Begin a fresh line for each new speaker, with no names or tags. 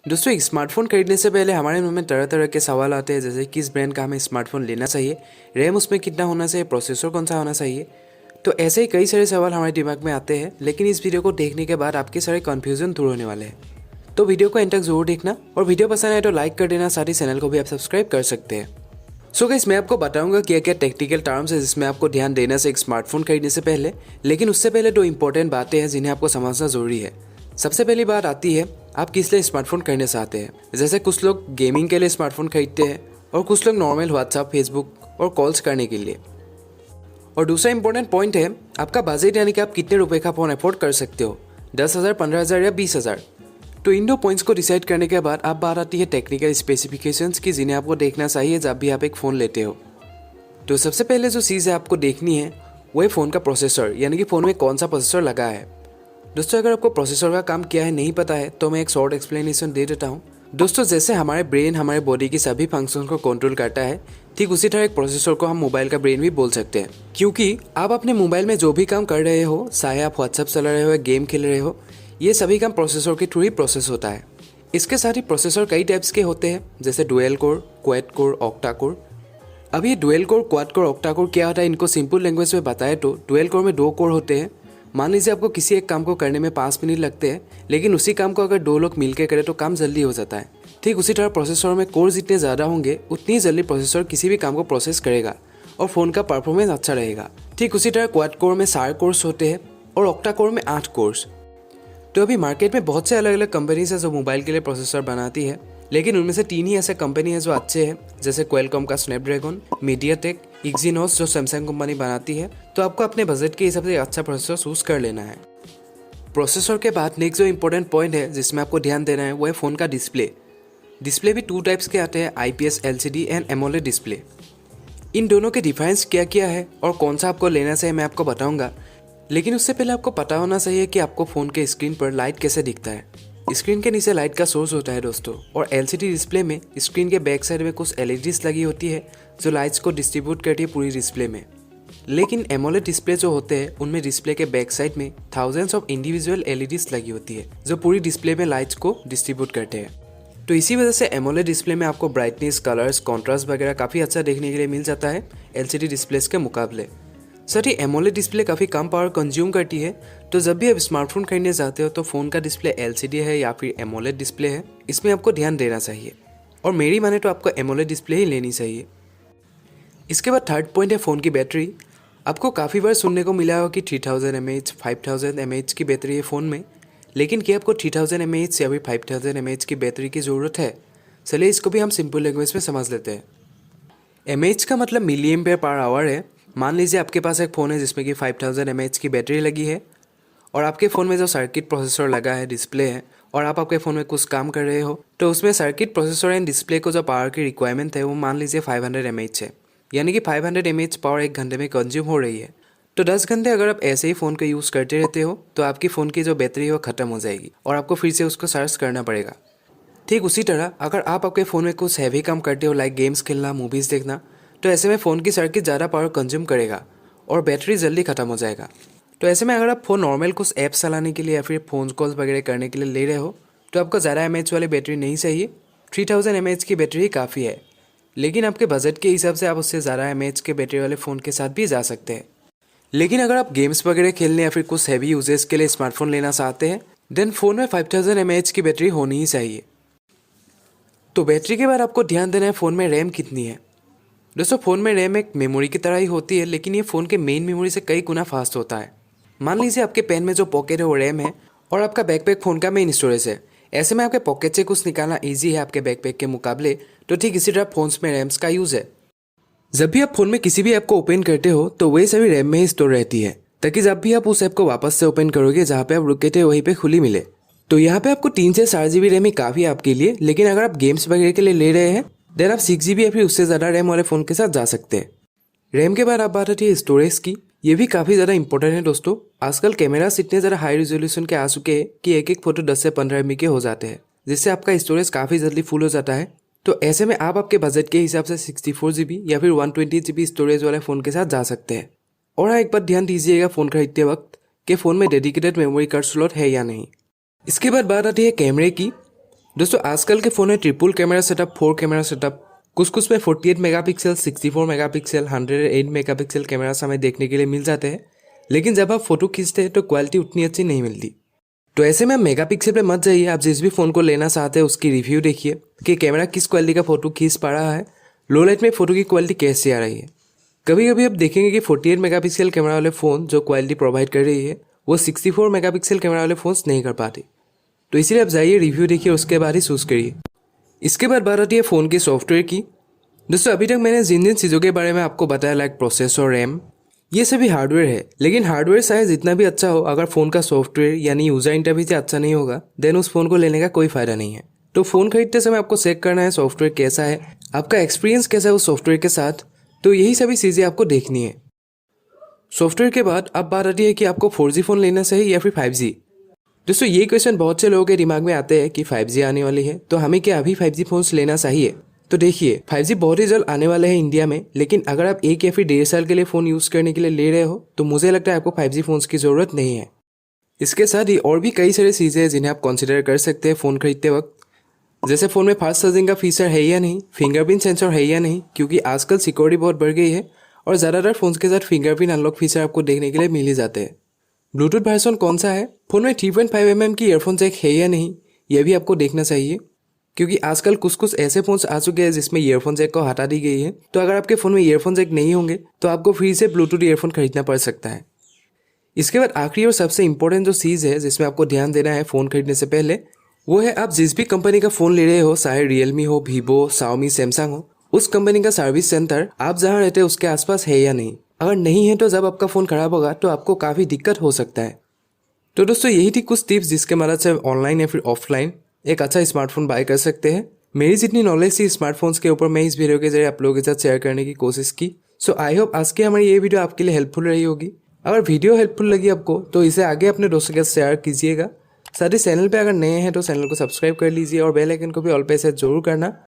दोस्तों, एक स्मार्टफोन खरीदने से पहले हमारे मन में तरह तरह के सवाल आते हैं, जैसे किस ब्रांड का हमें स्मार्टफोन लेना चाहिए, रैम उसमें कितना होना चाहिए, प्रोसेसर कौन सा होना चाहिए। तो ऐसे ही कई सारे सवाल हमारे दिमाग में आते हैं, लेकिन इस वीडियो को देखने के बाद आपके सारे कन्फ्यूजन दूर होने वाले हैं। तो वीडियो को एंड तक जरूर देखना और वीडियो पसंद आए तो लाइक कर देना, साथ ही चैनल को भी आप सब्सक्राइब कर सकते हैं। सो गाइस, मैं आपको बताऊंगा क्या क्या टेक्निकल टर्म्स है जिसमें आपको ध्यान देना से एक स्मार्टफोन खरीदने से पहले। लेकिन उससे पहले दो इंपॉर्टेंट बातें हैं जिन्हें आपको समझना जरूरी है। सबसे पहली बात आती है, आप किस लिए स्मार्टफोन खरीदना चाहते हैं। जैसे कुछ लोग गेमिंग के लिए स्मार्टफोन खरीदते हैं और कुछ लोग नॉर्मल व्हाट्सएप, फेसबुक और कॉल्स करने के लिए। और दूसरा इंपॉर्टेंट पॉइंट है आपका बजट, यानी कि आप कितने रुपए का फ़ोन अफोर्ड कर सकते हो, 10,000, 15,000 या 20,000। तो इन दो पॉइंट्स को डिसाइड करने के बाद अब बात आती है टेक्निकल स्पेसिफिकेशंस की, जिन्हें आपको देखना चाहिए जब भी आप एक फ़ोन लेते हो। तो सबसे पहले जो चीज़ है आपको देखनी है वो है फ़ोन का प्रोसेसर, यानी कि फ़ोन में कौन सा प्रोसेसर लगा है। दोस्तों, अगर आपको प्रोसेसर का काम क्या है नहीं पता है तो मैं एक शॉर्ट एक्सप्लेनेशन दे देता हूँ। दोस्तों, जैसे हमारे ब्रेन हमारे बॉडी की सभी फंक्शन को कंट्रोल करता है, ठीक उसी तरह एक प्रोसेसर को हम मोबाइल का ब्रेन भी बोल सकते हैं। क्योंकि आप अपने मोबाइल में जो भी काम कर रहे हो, चाहे आप व्हाट्सएप चला रहे हो या गेम खेल रहे हो, ये सभी काम प्रोसेसर के थ्रू ही प्रोसेस होता है। इसके साथ ही प्रोसेसर कई टाइप्स के होते हैं, जैसे dual core, quad core, octa core. अब ये dual core, quad core, octa core क्या होता है, इनको सिंपल लैंग्वेज में बताए तो डुअल कोर में 2 कोर होते हैं। मान लीजिए आपको किसी एक काम को करने में 5 मिनट लगते हैं, लेकिन उसी काम को अगर 2 लोग मिलकर करें तो काम जल्दी हो जाता है। ठीक उसी तरह प्रोसेसर में कोर जितने ज़्यादा होंगे उतनी जल्दी प्रोसेसर किसी भी काम को प्रोसेस करेगा और फ़ोन का परफॉर्मेंस अच्छा रहेगा। ठीक उसी तरह क्वाड कोर में 4 कोर्स होते हैं और ऑक्टा कोर में 8 कोर्स। तो अभी मार्केट में बहुत से अलग अलग कंपनीज है जो मोबाइल के लिए प्रोसेसर बनाती है, लेकिन उनमें से 3 ही ऐसे कंपनी है जो अच्छे हैं, जैसे क्वालकॉम का स्नैपड्रैगन, मीडियाटेक, एक्जीनोस जो सैमसंग कंपनी बनाती है। तो आपको अपने बजट के हिसाब से अच्छा प्रोसेसर चूज कर लेना है। प्रोसेसर के बाद नेक्स्ट जो इंपॉर्टेंट पॉइंट है जिसमें आपको ध्यान देना है वो है फ़ोन का डिस्प्ले। डिस्प्ले भी 2 टाइप्स के आते हैं, IPS LCD and AMOLED display. इन दोनों के डिफरेंस क्या क्या है और कौन सा आपको लेना चाहिए मैं आपको बताऊंगा, लेकिन उससे पहले आपको पता होना चाहिए कि आपको फ़ोन के स्क्रीन पर लाइट कैसे दिखता है। स्क्रीन के नीचे लाइट का सोर्स होता है दोस्तों, और LCD डिस्प्ले में स्क्रीन के बैक साइड में कुछ LEDs लगी होती है जो लाइट्स को डिस्ट्रीब्यूट करती है पूरी डिस्प्ले में। लेकिन एमोलेड डिस्प्ले जो होते हैं उनमें डिस्प्ले के बैक साइड में थाउजेंड्स ऑफ इंडिविजुअल LEDs लगी होती है जो पूरी डिस्प्ले में लाइट्स को डिस्ट्रीब्यूट करते हैं। तो इसी वजह से एमोलेड डिस्प्ले में आपको ब्राइटनेस, कलर्स, कॉन्ट्रास्ट वगैरह काफ़ी अच्छा देखने के लिए मिल जाता है LCD डिस्प्लेस के मुकाबले। सर, ये एमोलेड डिस्प्ले काफ़ी कम पावर कंज्यूम करती है, तो जब भी आप स्मार्टफोन खरीदने जाते हो तो फ़ोन का डिस्प्ले LCD है या फिर एमोलेड डिस्प्ले है, इसमें आपको ध्यान देना चाहिए। और मेरी माने तो आपको एमोलेड डिस्प्ले ही लेनी चाहिए। इसके बाद थर्ड पॉइंट है फ़ोन की बैटरी। आपको काफ़ी बार सुनने को मिला हो कि 3000 mAh, 5000 mAh की बैटरी है फ़ोन में, लेकिन क्या आपको 3000 mAh या फिर 5000 mAh की बैटरी की ज़रूरत है? चलिए इसको भी हम सिंपल लैंग्वेज में समझ लेते हैं। mAh का मतलब मिली एम्पेयर पर आवर है। मान लीजिए आपके पास एक फ़ोन है जिसमें कि 5000 mAh की बैटरी लगी है, और आपके फ़ोन में जो सर्किट प्रोसेसर लगा है, डिस्प्ले है, और आप आपके फ़ोन में कुछ काम कर रहे हो, तो उसमें सर्किट प्रोसेसर एंड डिस्प्ले को जो पावर की रिक्वायरमेंट है वो मान लीजिए 500 mAh है, यानी कि 500 mAh पावर 1 घंटे में कंज्यूम हो रही है। तो 10 घंटे अगर आप ऐसे ही फ़ोन को यूज़ करते रहते हो तो आपकी फ़ोन की जो बैटरी है वो ख़त्म हो जाएगी और आपको फिर से उसको चार्ज करना पड़ेगा। ठीक उसी तरह अगर आप आपके फ़ोन में कुछ हैवी काम करते हो, लाइक गेम्स खेलना, मूवीज़ देखना, तो ऐसे में फ़ोन की सर्किट ज़्यादा पावर कंज्यूम करेगा और बैटरी जल्दी ख़त्म हो जाएगा। तो ऐसे में अगर आप फ़ोन नॉर्मल कुछ ऐप्स चलाने के लिए या फिर फ़ोन कॉल्स वगैरह करने के लिए ले रहे हो तो आपको ज़्यादा mAh वाली बैटरी नहीं चाहिए। 3000 mAh की बैटरी ही काफ़ी है, लेकिन आपके बजट के हिसाब से आप उससे ज़्यादा mAh के बैटरी वाले फ़ोन के साथ भी जा सकते हैं। लेकिन अगर आप गेम्स वगैरह खेलने या फिर कुछ हैवी यूजेस के लिए स्मार्टफोन लेना चाहते हैं, देन फ़ोन में 5000 mAh की बैटरी होनी ही चाहिए। तो बैटरी के बाद आपको ध्यान देना है फ़ोन में रैम कितनी है। दोस्तों, फ़ोन में रैम एक मेमोरी की तरह ही होती है, लेकिन ये फ़ोन के मेन मेमोरी से कई गुना फास्ट होता है। मान लीजिए आपके पेन में जो पॉकेट है वो रैम है और आपका बैकपैक फ़ोन का मेन स्टोरेज है। ऐसे में आपके पॉकेट से कुछ निकालना ईजी है आपके बैकपैक के मुकाबले। तो ठीक इसी तरह फ़ोन्स में रैम्स का यूज़ है। जब भी आप फ़ोन में किसी भी ऐप को ओपन करते हो तो वही सभी रैम में ही स्टोर रहती है, ताकि जब भी आप उस ऐप को वापस से ओपन करोगे जहाँ पे आप रुके थे वहीं पे खुली मिले। तो यहाँ पे आपको 3 से 4 GB रैम ही काफ़ी है आपके लिए, लेकिन अगर आप गेम्स वगैरह के लिए ले रहे हैं देन आप 6 GB या फिर उससे ज़्यादा रैम वाले फ़ोन के साथ जा सकते हैं। रैम के बाद आप बात आती है स्टोरेज की। ये भी काफ़ी ज़्यादा इंपॉर्टेंट है दोस्तों। आजकल कैमरास इतने ज़्यादा हाई रेजोल्यूशन के आ चुके हैं कि एक एक फ़ोटो 10 से 15 MB के हो जाते हैं, जिससे आपका स्टोरेज काफ़ी जल्दी फुल हो जाता है। तो ऐसे में आप आपके बजट के हिसाब से 64 GB या फिर 120 GB स्टोरेज वाले फ़ोन के साथ जा सकते हैं। और हाँ, एक बात ध्यान दीजिएगा फ़ोन खरीदते वक्त कि फ़ोन में डेडिकेटेड मेमोरी कार्ड स्लॉट है या नहीं। इसके बाद बात आती है कैमरे की। दोस्तों आजकल के फ़ोन में triple camera setup, 4 camera setup, कुछ में 48 मेगापिक्सल, 64 मेगापिक्सल, 108 मेगापिक्सल कैमरास हमें देखने के लिए मिल जाते हैं। लेकिन जब आप फ़ोटो खींचते हैं तो क्वालिटी उतनी अच्छी नहीं मिलती। तो ऐसे में मेगापिक्सल पे मत जाइए। आप जिस भी फ़ोन को लेना चाहते हैं उसकी रिव्यू देखिए कि कैमरा किस क्वालिटी का फ़ोटो खींच पा रहा है, लो लाइट में फ़ोटो की क्वालिटी कैसी आ रही है। कभी कभी आप देखेंगे कि 48 मेगापिक्सल कैमरा वाले फ़ोन जो क्वालिटी प्रोवाइड कर रही है वो 64 मेगापिक्सल कैमरा वाले फ़ोन्स नहीं कर पाते। तो इसीलिए आप जाइए, रिव्यू देखिए, उसके बाद ही चूज़ करिए। इसके बाद बात आती है फ़ोन के सॉफ्टवेयर की। दोस्तों अभी तक मैंने जिन चीज़ों के बारे में आपको बताया, लाइक प्रोसेसर, रैम, ये सभी हार्डवेयर है। लेकिन हार्डवेयर चाहे जितना भी अच्छा हो, अगर फ़ोन का सॉफ्टवेयर यानी यूज़र इंटरफेस अच्छा नहीं होगा, देन उस फ़ोन को लेने का कोई फ़ायदा नहीं है। तो फ़ोन खरीदते समय आपको चेक करना है सॉफ्टवेयर कैसा है, आपका एक्सपीरियंस कैसा है उस सॉफ्टवेयर के साथ। तो यही सभी चीज़ें आपको देखनी है। सॉफ्टवेयर के बाद अब बात आती है कि आपको 4G फ़ोन लेना चाहिए या फिर 5G। दोस्तों ये क्वेश्चन बहुत से लोगों के दिमाग में आते हैं कि 5G आने वाली है, तो हमें क्या अभी 5G फ़ोन्स लेना चाहिए। तो देखिए 5G बहुत ही जल्द आने वाले हैं इंडिया में, लेकिन अगर आप 1 या फिर 1.5 साल के लिए फ़ोन यूज़ करने के लिए ले रहे हो तो मुझे लगता है आपको 5G फ़ोन्स की ज़रूरत नहीं है। इसके साथ ही और भी कई सारी चीज़ें हैं जिन्हें आप कंसिडर कर सकते हैं फ़ोन खरीदते वक्त। जैसे फ़ोन में फास्ट चार्जिंग का फीचर है या नहीं, फिंगरप्रिंट सेंसर है या नहीं, क्योंकि आजकल सिक्योरिटी बहुत बढ़ गई है और ज़्यादातर फ़ोन्स के साथ फिंगरप्रिंट अनलॉक फीचर आपको देखने के लिए मिल ही जाते हैं। ब्लूटूथ वर्जन कौन सा है, फ़ोन में 3.5 mm की ईयरफोन जैक है या नहीं, यह भी आपको देखना चाहिए, क्योंकि आजकल कुछ ऐसे फ़ोन्स आ चुके हैं जिसमें ईयरफोन जैक को हटा दी गई है। तो अगर आपके फ़ोन में ईयरफोन जैक नहीं होंगे तो आपको फ्री से ब्लूटूथ ईयरफोन खरीदना पड़ सकता है। इसके बाद आखिरी और सबसे इंपॉर्टेंट जो चीज़ है जिसमें आपको ध्यान देना है फ़ोन खरीदने से पहले, वो है आप जिस भी कंपनी का फ़ोन ले रहे हो, चाहे रियलमी हो, वीवो, शाओमी, सैमसंग हो, उस कंपनी का सर्विस सेंटर आप जहाँ रहते हैं उसके आसपास है या नहीं। अगर नहीं है तो जब आपका फ़ोन ख़राब होगा तो आपको काफ़ी दिक्कत हो सकता है। तो दोस्तों यही थी कुछ टिप्स जिसके मदद से ऑनलाइन या फिर ऑफलाइन एक अच्छा स्मार्टफोन बाय कर सकते हैं। मेरी जितनी नॉलेज थी स्मार्टफोन्स के ऊपर मैं इस वीडियो के जरिए आप लोगों के साथ शेयर करने की कोशिश की। सो आई होप आज की हमारी ये वीडियो आपके लिए हेल्पफुल रही होगी। अगर वीडियो हेल्पफुल लगी आपको तो इसे आगे अपने दोस्तों के साथ शेयर कीजिएगा। साथ ही चैनल पे अगर नए हैं तो चैनल को सब्सक्राइब कर लीजिए और बेल आइकन को भी ऑल पे सेट जरूर करना,